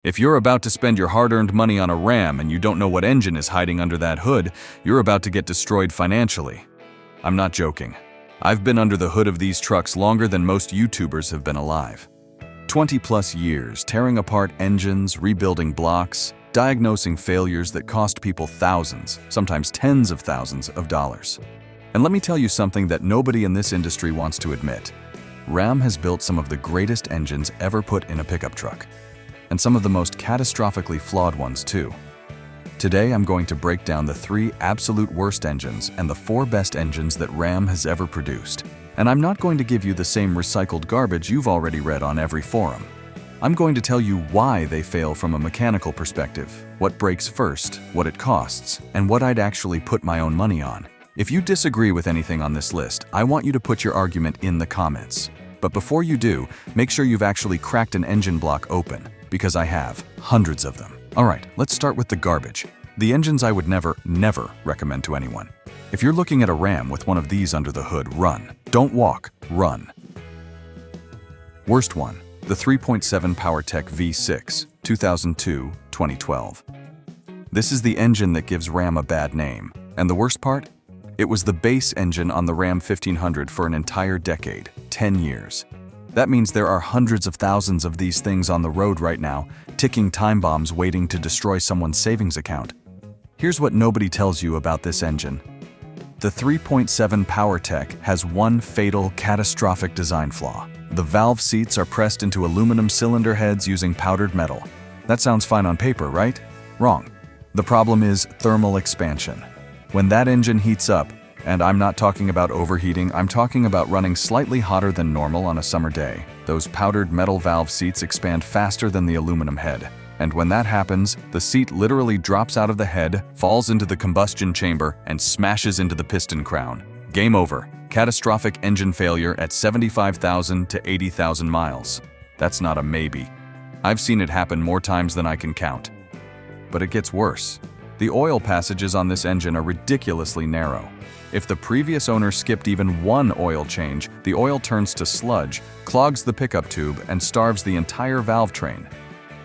If you're about to spend your hard-earned money on a Ram and you don't know what engine is hiding under that hood, you're about to get destroyed financially. I'm not joking. I've been under the hood of these trucks longer than most YouTubers have been alive. 20+ years, tearing apart engines, rebuilding blocks, diagnosing failures that cost people thousands, sometimes tens of thousands of dollars. And let me tell you something that nobody in this industry wants to admit. Ram has built some of the greatest engines ever put in a pickup truck. And some of the most catastrophically flawed ones too. Today I'm going to break down the 3 absolute worst engines and the 4 best engines that Ram has ever produced. And I'm not going to give you the same recycled garbage you've already read on every forum. I'm going to tell you why they fail from a mechanical perspective, what breaks first, what it costs, and what I'd actually put my own money on. If you disagree with anything on this list, I want you to put your argument in the comments. But before you do, make sure you've actually cracked an engine block open, because I have hundreds of them. Alright, let's start with the garbage. The engines I would never recommend to anyone. If you're looking at a Ram with one of these under the hood, run. Don't walk, run. Worst one, the 3.7 PowerTech V6, 2002-2012. This is the engine that gives Ram a bad name. And the worst part? It was the base engine on the Ram 1500 for an entire decade, 10 years. That means there are hundreds of thousands of these things on the road right now, ticking time bombs waiting to destroy someone's savings account. Here's what nobody tells you about this engine. The 3.7 PowerTech has one fatal, catastrophic design flaw. The valve seats are pressed into aluminum cylinder heads using powdered metal. That sounds fine on paper, right? Wrong. The problem is thermal expansion. When that engine heats up, and I'm not talking about overheating, I'm talking about running slightly hotter than normal on a summer day, those powdered metal valve seats expand faster than the aluminum head. And when that happens, the seat literally drops out of the head, falls into the combustion chamber, and smashes into the piston crown. Game over. Catastrophic engine failure at 75,000 to 80,000 miles. That's not a maybe. I've seen it happen more times than I can count. But it gets worse. The oil passages on this engine are ridiculously narrow. If the previous owner skipped even one oil change, the oil turns to sludge, clogs the pickup tube, and starves the entire valve train.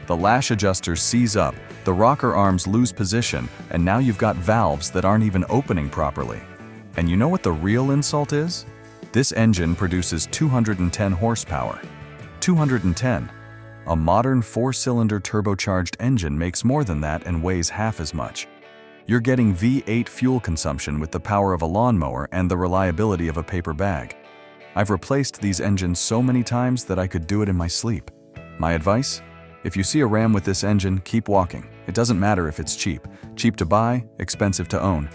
The lash adjusters seize up, the rocker arms lose position, and now you've got valves that aren't even opening properly. And you know what the real insult is? This engine produces 210 horsepower. 210. A modern 4-cylinder turbocharged engine makes more than that and weighs half as much. You're getting V8 fuel consumption with the power of a lawnmower and the reliability of a paper bag. I've replaced these engines so many times that I could do it in my sleep. My advice? If you see a Ram with this engine, keep walking. It doesn't matter if it's cheap. Cheap to buy, expensive to own.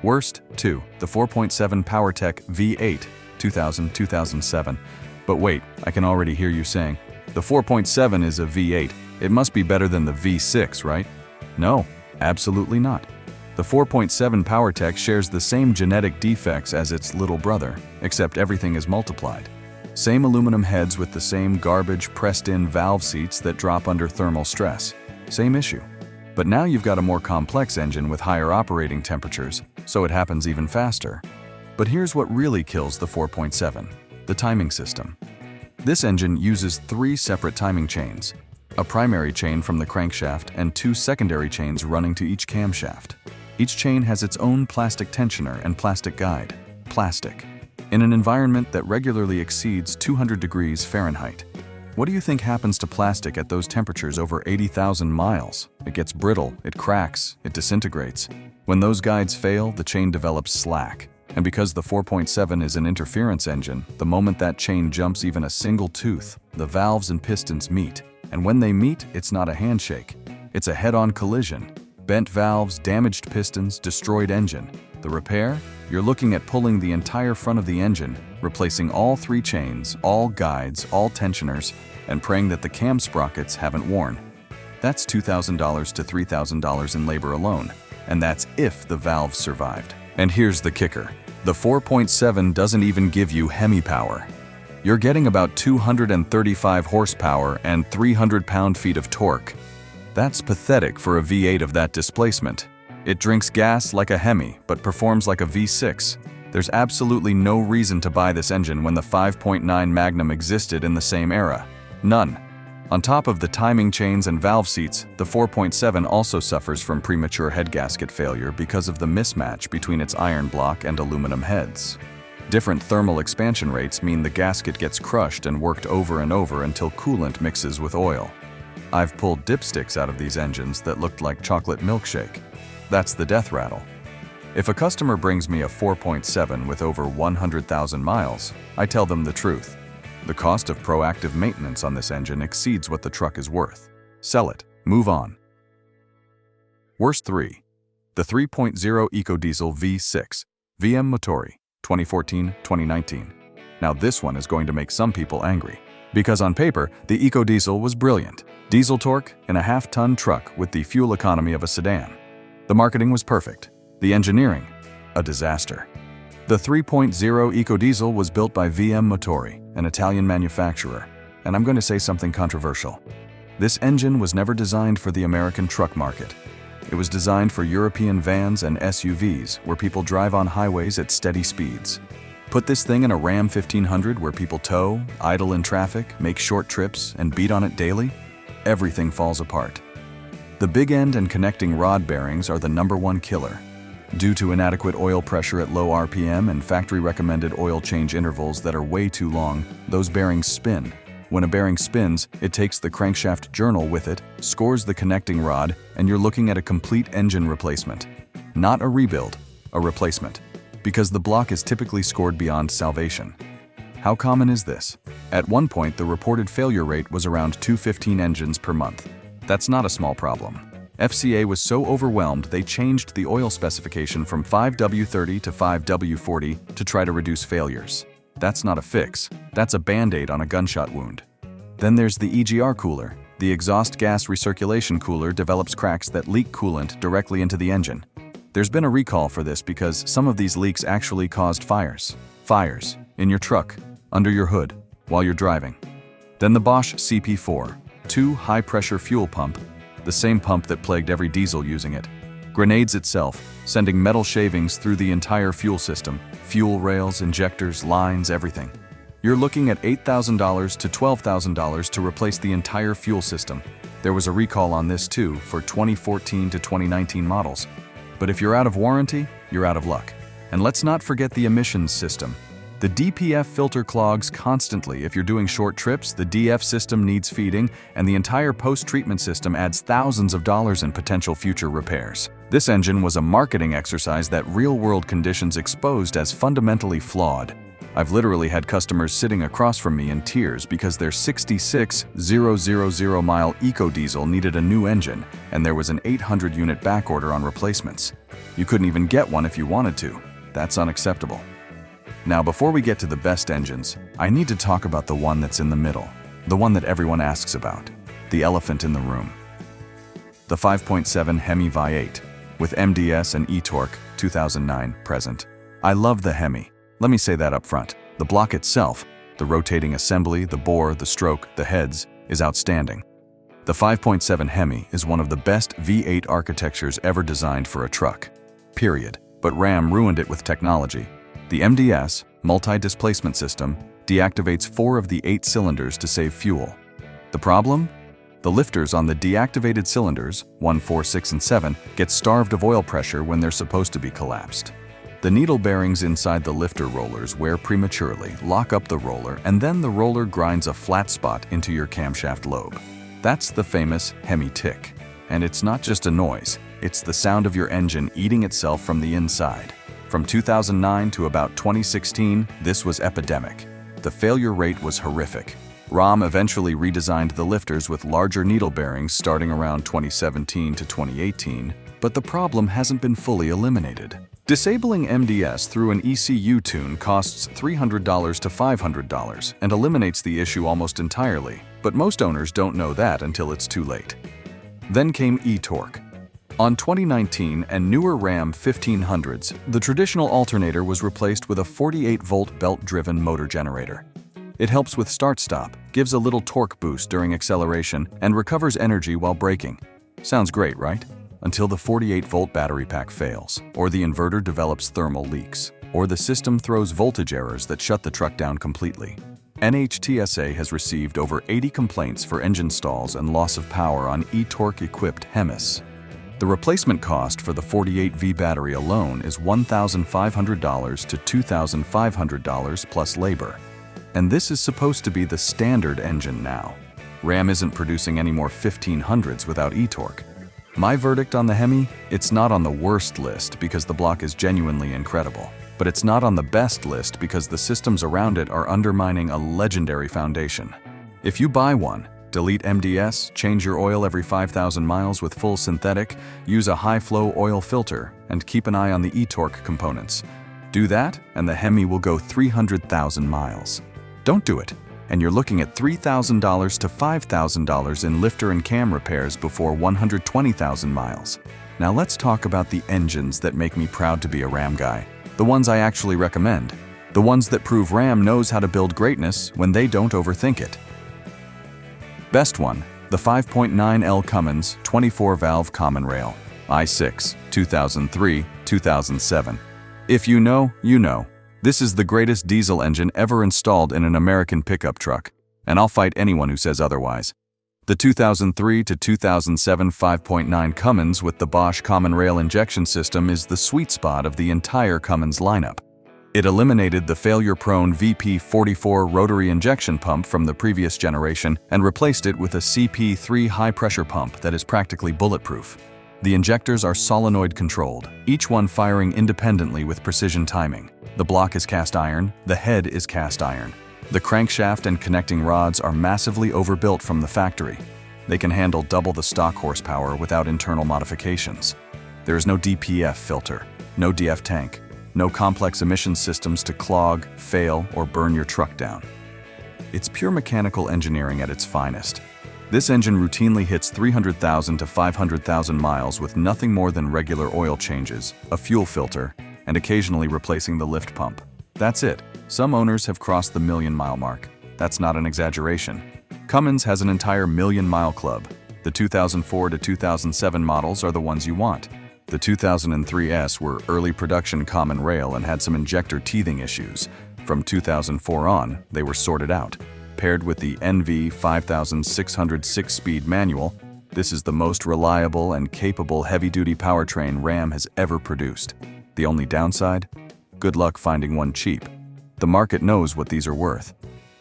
Worst, 2. The 4.7 PowerTech V8, 2000-2007. But wait, I can already hear you saying, the 4.7 is a V8. It must be better than the V6, right? No. Absolutely not. The 4.7 PowerTech shares the same genetic defects as its little brother, except everything is multiplied. Same aluminum heads with the same garbage pressed-in valve seats that drop under thermal stress. Same issue. But now you've got a more complex engine with higher operating temperatures, so it happens even faster. But here's what really kills the 4.7, the timing system. This engine uses 3 separate timing chains. A primary chain from the crankshaft and 2 secondary chains running to each camshaft. Each chain has its own plastic tensioner and plastic guide. Plastic. In an environment that regularly exceeds 200 degrees Fahrenheit. What do you think happens to plastic at those temperatures over 80,000 miles? It gets brittle, it cracks, it disintegrates. When those guides fail, the chain develops slack. And because the 4.7 is an interference engine, the moment that chain jumps even a single tooth, the valves and pistons meet. And when they meet, it's not a handshake. It's a head-on collision. Bent valves, damaged pistons, destroyed engine. The repair? You're looking at pulling the entire front of the engine, replacing all 3 chains, all guides, all tensioners, and praying that the cam sprockets haven't worn. That's $2,000 to $3,000 in labor alone. And that's if the valves survived. And here's the kicker. The 4.7 doesn't even give you Hemi power. You're getting about 235 horsepower and 300 pound-feet of torque. That's pathetic for a V8 of that displacement. It drinks gas like a Hemi, but performs like a V6. There's absolutely no reason to buy this engine when the 5.9 Magnum existed in the same era. None. On top of the timing chains and valve seats, the 4.7 also suffers from premature head gasket failure because of the mismatch between its iron block and aluminum heads. Different thermal expansion rates mean the gasket gets crushed and worked over and over until coolant mixes with oil. I've pulled dipsticks out of these engines that looked like chocolate milkshake. That's the death rattle. If a customer brings me a 4.7 with over 100,000 miles, I tell them the truth. The cost of proactive maintenance on this engine exceeds what the truck is worth. Sell it. Move on. Worst 3. The 3.0 EcoDiesel V6 VM Motori 2014-2019. Now this one is going to make some people angry. Because on paper, the EcoDiesel was brilliant. Diesel torque in a half-ton truck with the fuel economy of a sedan. The marketing was perfect. The engineering, a disaster. The 3.0 EcoDiesel was built by VM Motori, an Italian manufacturer, and I'm going to say something controversial. This engine was never designed for the American truck market. It was designed for European vans and SUVs where people drive on highways at steady speeds. Put this thing in a Ram 1500 where people tow, idle in traffic, make short trips, and beat on it daily, everything falls apart. The big end and connecting rod bearings are the #1 killer. Due to inadequate oil pressure at low RPM and factory-recommended oil change intervals that are way too long, those bearings spin. When a bearing spins, it takes the crankshaft journal with it, scores the connecting rod, and you're looking at a complete engine replacement. Not a rebuild, a replacement. Because the block is typically scored beyond salvation. How common is this? At one point, the reported failure rate was around 215 engines per month. That's not a small problem. FCA was so overwhelmed they changed the oil specification from 5W30 to 5W40 to try to reduce failures. That's not a fix. That's a Band-Aid on a gunshot wound. Then there's the EGR cooler. The exhaust gas recirculation cooler develops cracks that leak coolant directly into the engine. There's been a recall for this because some of these leaks actually caused fires. Fires in your truck, under your hood, while you're driving. Then the Bosch CP4, 2 high-pressure fuel pump, the same pump that plagued every diesel using it, grenades itself, sending metal shavings through the entire fuel system, fuel rails, injectors, lines, everything. You're looking at $8,000 to $12,000 to replace the entire fuel system. There was a recall on this too for 2014 to 2019 models. But if you're out of warranty, you're out of luck. And let's not forget the emissions system. The DPF filter clogs constantly. If you're doing short trips, the DF system needs feeding, and the entire post-treatment system adds thousands of dollars in potential future repairs. This engine was a marketing exercise that real-world conditions exposed as fundamentally flawed. I've literally had customers sitting across from me in tears because their 66,000-mile EcoDiesel needed a new engine, and there was an 800-unit backorder on replacements. You couldn't even get one if you wanted to. That's unacceptable. Now, before we get to the best engines, I need to talk about the one that's in the middle, the one that everyone asks about, the elephant in the room. The 5.7 Hemi V8, with MDS and e-torque 2009 present. I love the Hemi. Let me say that up front. The block itself, the rotating assembly, the bore, the stroke, the heads, is outstanding. The 5.7 Hemi is one of the best V8 architectures ever designed for a truck. Period. But Ram ruined it with technology. The MDS, multi-displacement system, deactivates 4 of the 8 cylinders to save fuel. The problem? The lifters on the deactivated cylinders, 1, 4, 6, and 7, get starved of oil pressure when they're supposed to be collapsed. The needle bearings inside the lifter rollers wear prematurely, lock up the roller, and then the roller grinds a flat spot into your camshaft lobe. That's the famous Hemi tick. And it's not just a noise, it's the sound of your engine eating itself from the inside. From 2009 to about 2016, this was epidemic. The failure rate was horrific. Ram eventually redesigned the lifters with larger needle bearings starting around 2017 to 2018, but the problem hasn't been fully eliminated. Disabling MDS through an ECU tune costs $300 to $500 and eliminates the issue almost entirely, but most owners don't know that until it's too late. Then came e-torque. On 2019 and newer Ram 1500s, the traditional alternator was replaced with a 48-volt belt-driven motor generator. It helps with start-stop, gives a little torque boost during acceleration, and recovers energy while braking. Sounds great, right? Until the 48-volt battery pack fails, or the inverter develops thermal leaks, or the system throws voltage errors that shut the truck down completely. NHTSA has received over 80 complaints for engine stalls and loss of power on e-torque-equipped Hemis. The replacement cost for the 48V battery alone is $1,500 to $2,500 plus labor. And this is supposed to be the standard engine now. Ram isn't producing any more 1500s without e-torque. My verdict on the Hemi? It's not on the worst list because the block is genuinely incredible. But it's not on the best list because the systems around it are undermining a legendary foundation. If you buy one, delete MDS, change your oil every 5,000 miles with full synthetic, use a high-flow oil filter, and keep an eye on the e-torque components. Do that, and the Hemi will go 300,000 miles. Don't do it, and you're looking at $3,000 to $5,000 in lifter and cam repairs before 120,000 miles. Now let's talk about the engines that make me proud to be a Ram guy. The ones I actually recommend. The ones that prove Ram knows how to build greatness when they don't overthink it. Best one, the 5.9L Cummins 24-valve common rail, i6, 2003-2007. If you know, you know. This is the greatest diesel engine ever installed in an American pickup truck, and I'll fight anyone who says otherwise. The 2003 to 2007 5.9 Cummins with the Bosch common rail injection system is the sweet spot of the entire Cummins lineup. It eliminated the failure-prone VP44 rotary injection pump from the previous generation and replaced it with a CP3 high-pressure pump that is practically bulletproof. The injectors are solenoid-controlled, each one firing independently with precision timing. The block is cast iron, the head is cast iron. The crankshaft and connecting rods are massively overbuilt from the factory. They can handle double the stock horsepower without internal modifications. There is no DPF filter, no DF tank, no complex emission systems to clog, fail, or burn your truck down. It's pure mechanical engineering at its finest. This engine routinely hits 300,000 to 500,000 miles with nothing more than regular oil changes, a fuel filter, and occasionally replacing the lift pump. That's it. Some owners have crossed the million-mile mark. That's not an exaggeration. Cummins has an entire million-mile club. The 2004 to 2007 models are the ones you want. The 2003S were early production common rail and had some injector teething issues. From 2004 on, they were sorted out. Paired with the NV 5600 6-speed manual, this is the most reliable and capable heavy-duty powertrain Ram has ever produced. The only downside? Good luck finding one cheap. The market knows what these are worth.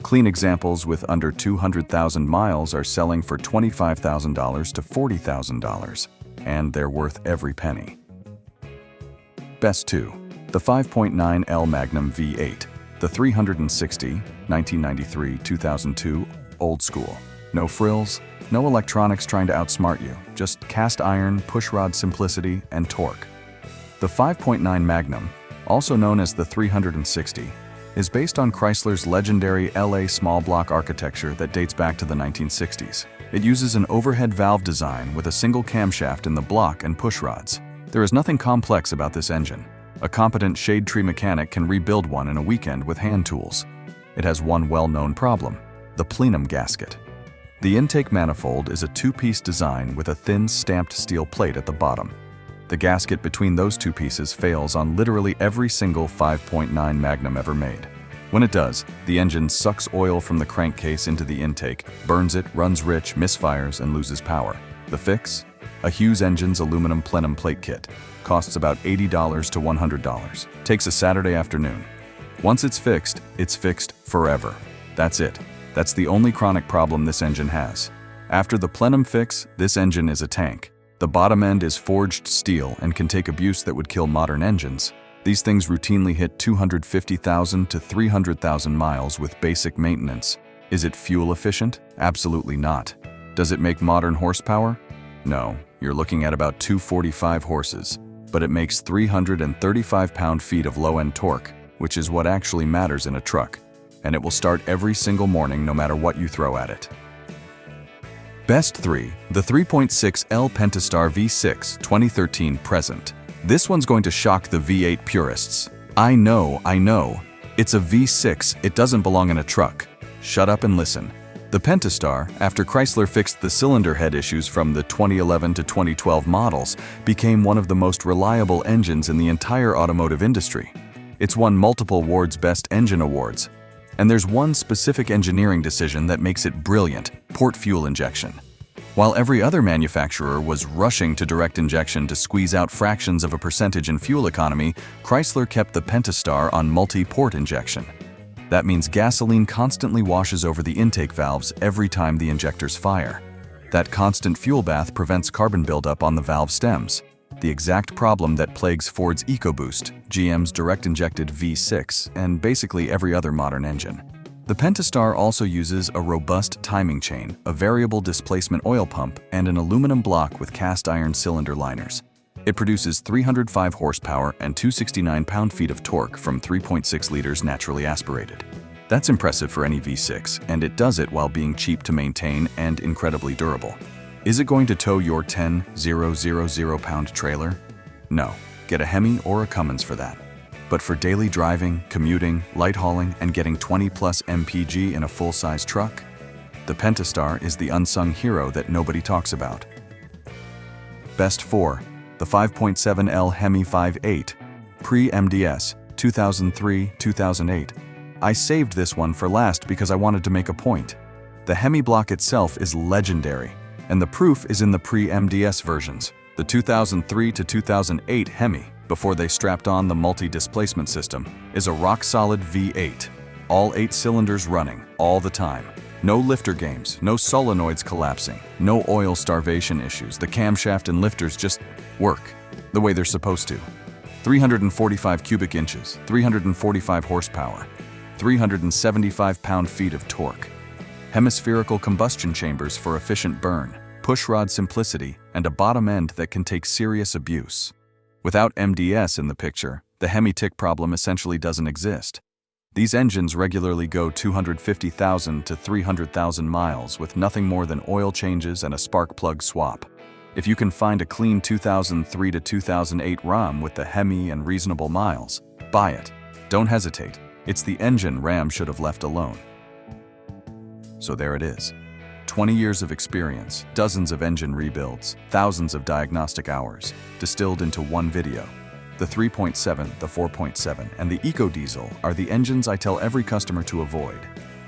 Clean examples with under 200,000 miles are selling for $25,000 to $40,000, and they're worth every penny. Best 2. The 5.9L Magnum V8. The 360, 1993-2002, old school. No frills, no electronics trying to outsmart you, just cast iron, pushrod simplicity, and torque. The 5.9 Magnum, also known as the 360, is based on Chrysler's legendary LA small block architecture that dates back to the 1960s. It uses an overhead valve design with a single camshaft in the block and pushrods. There is nothing complex about this engine. A competent shade tree mechanic can rebuild one in a weekend with hand tools. It has one well-known problem: the plenum gasket. The intake manifold is a two-piece design with a thin stamped steel plate at the bottom. The gasket between those two pieces fails on literally every single 5.9 Magnum ever made. When it does, the engine sucks oil from the crankcase into the intake, burns it, runs rich, misfires, and loses power. The fix? A Hughes Engines aluminum plenum plate kit. Costs about $80 to $100. Takes a Saturday afternoon. Once it's fixed forever. That's it. That's the only chronic problem this engine has. After the plenum fix, this engine is a tank. The bottom end is forged steel and can take abuse that would kill modern engines. These things routinely hit 250,000 to 300,000 miles with basic maintenance. Is it fuel efficient? Absolutely not. Does it make modern horsepower? No, you're looking at about 245 horses, but it makes 335 pound-feet of low-end torque, which is what actually matters in a truck, and it will start every single morning no matter what you throw at it. Best 3. The 3.6L Pentastar V6 2013 present. This one's going to shock the V8 purists. I know. It's a V6, it doesn't belong in a truck. Shut up and listen. The Pentastar, after Chrysler fixed the cylinder head issues from the 2011 to 2012 models, became one of the most reliable engines in the entire automotive industry. It's won multiple Ward's Best Engine awards. And there's one specific engineering decision that makes it brilliant: port fuel injection. While every other manufacturer was rushing to direct injection to squeeze out fractions of a percentage in fuel economy, Chrysler kept the Pentastar on multi-port injection. That means gasoline constantly washes over the intake valves every time the injectors fire. That constant fuel bath prevents carbon buildup on the valve stems, the exact problem that plagues Ford's EcoBoost, GM's direct-injected V6, and basically every other modern engine. The Pentastar also uses a robust timing chain, a variable displacement oil pump, and an aluminum block with cast iron cylinder liners. It produces 305 horsepower and 269 pound-feet of torque from 3.6 liters naturally aspirated. That's impressive for any V6, and it does it while being cheap to maintain and incredibly durable. Is it going to tow your 10,000 pound trailer? No, get a Hemi or a Cummins for that. But for daily driving, commuting, light hauling, and getting 20+ mpg in a full-size truck, the Pentastar is the unsung hero that nobody talks about. Best 4. The 5.7L Hemi V8, Pre-MDS, 2003-2008. I saved this one for last because I wanted to make a point. The Hemi block itself is legendary, and the proof is in the Pre-MDS versions. The 2003 to 2008 Hemi, before they strapped on the multi-displacement system, is a rock-solid V8. All 8 cylinders running, all the time. No lifter games, no solenoids collapsing, no oil starvation issues. The camshaft and lifters just work the way they're supposed to. 345 cubic inches, 345 horsepower, 375 pound-feet of torque. Hemispherical combustion chambers for efficient burn, pushrod simplicity, and a bottom end that can take serious abuse. Without MDS in the picture, the Hemi tick problem essentially doesn't exist. These engines regularly go 250,000 to 300,000 miles with nothing more than oil changes and a spark plug swap. If you can find a clean 2003 to 2008 Ram with the Hemi and reasonable miles, buy it. Don't hesitate. It's the engine Ram should have left alone. So there it is. 20 years of experience, dozens of engine rebuilds, thousands of diagnostic hours, distilled into one video. The 3.7, the 4.7, and the EcoDiesel are the engines I tell every customer to avoid.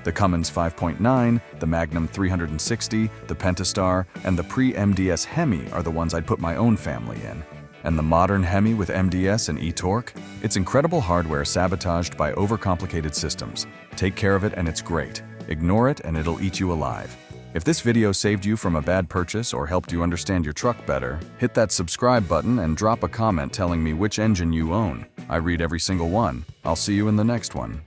The Cummins 5.9, the Magnum 360, the Pentastar, and the Pre-MDS Hemi are the ones I'd put my own family in. And the modern Hemi with MDS and e-torque? It's incredible hardware sabotaged by overcomplicated systems. Take care of it and it's great. Ignore it and it'll eat you alive. If this video saved you from a bad purchase or helped you understand your truck better, hit that subscribe button and drop a comment telling me which engine you own. I read every single one. I'll see you in the next one.